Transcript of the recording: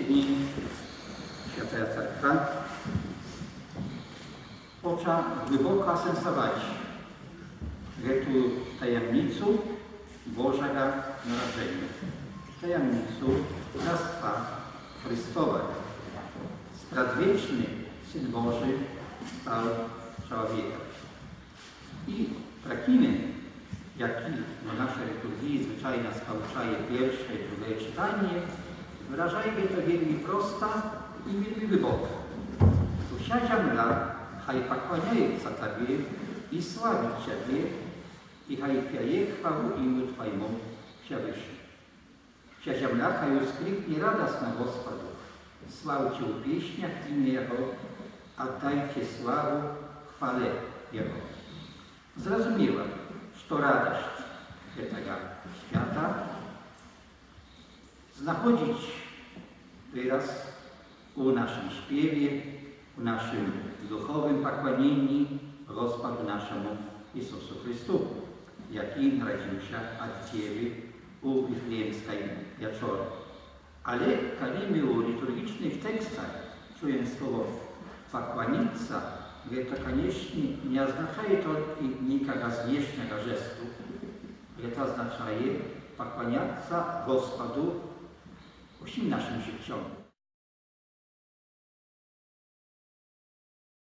dni Świętej Cerkwa poča głęboko asensować tu tajemnicu Bożego Narodzenia, tajemnicu Królestwa Chrystowa. Spradwieczny Syn Boży stał człowiekiem. I prakiny, jaki na naszej liturgii zwyczajnie spałczaje pierwsze i drugie czytanie, wyrażają to wielmi prosta i wielmi głęboko. Wся земля хай поклоняется Тебе и славит Тебе, и хай пяет хвалу имя Твоему Всевышнему. Вся земля хай воскликнет радостно Господу, славьте в песнях имя Его, отдайте славу хвале Его. Zrozumiała, że radość tego świata znachodzić wyraz u naszym śpiewie, u naszym duchowym pokłonieniu Gospodu naszemu Jezusu Chrystu, jaki narodził się od Ciebie u Wiflejemskiej wieczory. Ale kiedy my u liturgicznych tekstach czujemy słowo pokłonica, to koniecznie nie oznacza tylko nikogo znieśnego gestu, to oznacza pokłaniać Gospodu wszystkim naszym życiem.